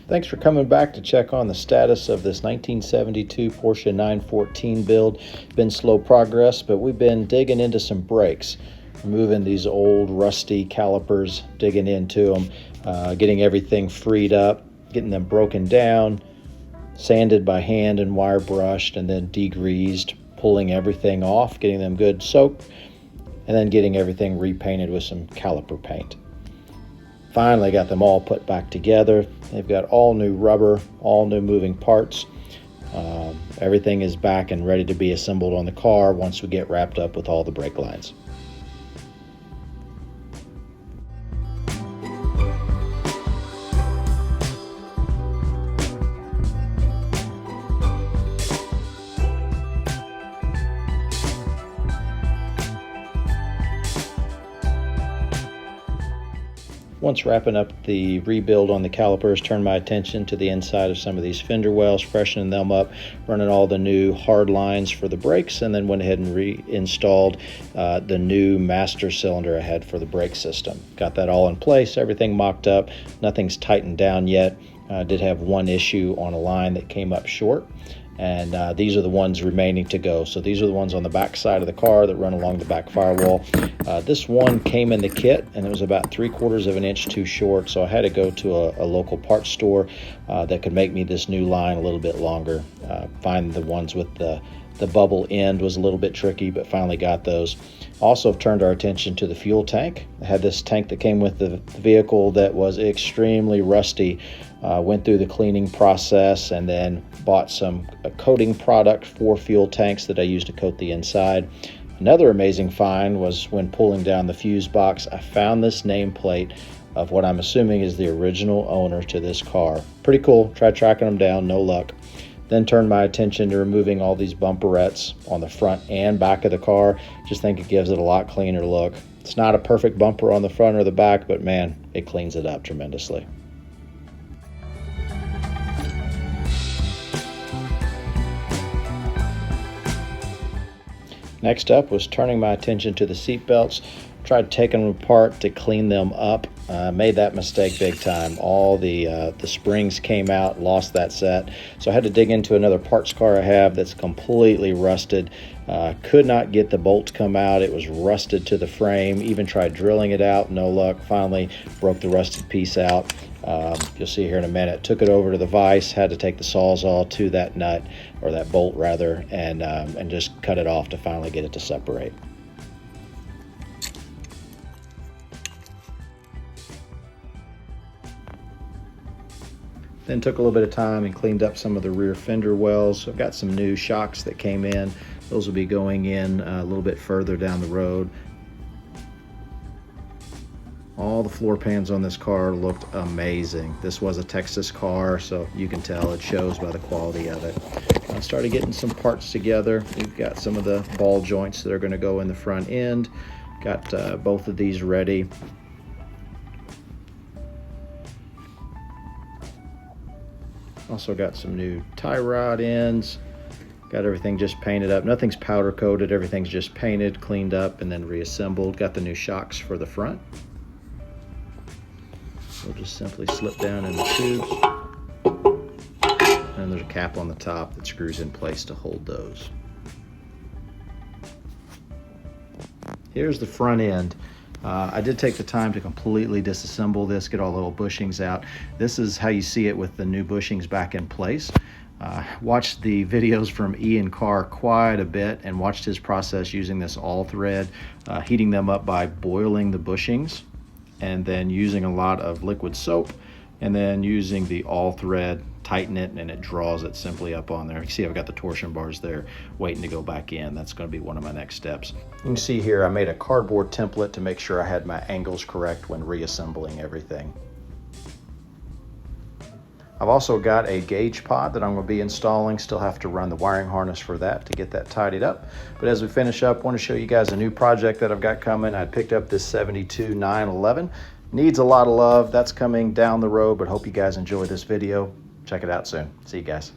Thanks for coming back to check on the status of this 1972 Porsche 914 build. Been slow progress, but we've been digging into some brakes, removing these old rusty calipers, digging into them, getting everything freed up, getting them broken down, sanded by hand and wire brushed, and then degreased, pulling everything off, getting them good soaked, and then getting everything repainted with some caliper paint. Finally got them all put back together. They've got all new rubber, all new moving parts. Everything is back and ready to be assembled on the car once we get wrapped up with all the brake lines. Once wrapping up the rebuild on the calipers, turned my attention to the inside of some of these fender wells, freshening them up, running all the new hard lines for the brakes, and then went ahead and reinstalled the new master cylinder I had for the brake system. Got that all in place, everything mocked up, nothing's tightened down yet. I did have one issue on a line that came up short, and these are the ones remaining to go. So these are the ones on the back side of the car that run along the back firewall. This one came in the kit, and it was about 3/4 of an inch too short, so I had to go to a local parts store that could make me this new line a little bit longer. Find the ones with the bubble end was a little bit tricky, but finally got those. Also have turned our attention to the fuel tank. I had this tank that came with the vehicle that was extremely rusty. Went through the cleaning process and then bought some coating product for fuel tanks that I used to coat the inside. Another amazing find was when pulling down the fuse box, I found this nameplate of what I'm assuming is the original owner to this car. Pretty cool. Tried tracking them down, no luck. Then turned my attention to removing all these bumperettes on the front and back of the car. Just think it gives it a lot cleaner look. It's not a perfect bumper on the front or the back, but man, it cleans it up tremendously. Next up was turning my attention to the seat belts. Tried taking them apart to clean them up. Made that mistake big time. All the springs came out, lost that set. So I had to dig into another parts car I have that's completely rusted. Could not get the bolt to come out. It was rusted to the frame. Even tried drilling it out, no luck. Finally broke the rusted piece out. You'll see here in a minute. Took it over to the vise, had to take the sawzall to that nut, or that bolt rather, and just cut it off to finally get it to separate. Then took a little bit of time and cleaned up some of the rear fender wells. I've got some new shocks that came in. Those will be going in a little bit further down the road. All the floor pans on this car looked amazing. This was a Texas car, so you can tell it shows by the quality of it. I started getting some parts together. We've got some of the ball joints that are going to go in the front end. Got both of these ready. Also got some new tie rod ends. Got everything just painted up. Nothing's powder coated. Everything's just painted, cleaned up, and then reassembled. Got the new shocks for the front. We'll just simply slip down in the tubes. And there's a cap on the top that screws in place to hold those. Here's the front end. I did take the time to completely disassemble this, get all the little bushings out. This is how you see it with the new bushings back in place. Watched the videos from Ian Carr quite a bit and watched his process using this all thread, heating them up by boiling the bushings and then using a lot of liquid soap and then using the all thread, tighten it, and it draws it simply up on there. You see I've got the torsion bars there waiting to go back in. That's going to be one of my next steps. You can see here I made a cardboard template to make sure I had my angles correct when reassembling everything. I've also got a gauge pod that I'm going to be installing. Still have to run the wiring harness for that to get that tidied up. But as we finish up, I want to show you guys a new project that I've got coming. I picked up this 72 911. Needs a lot of love. That's coming down the road, but hope you guys enjoy this video. Check it out soon. See you guys.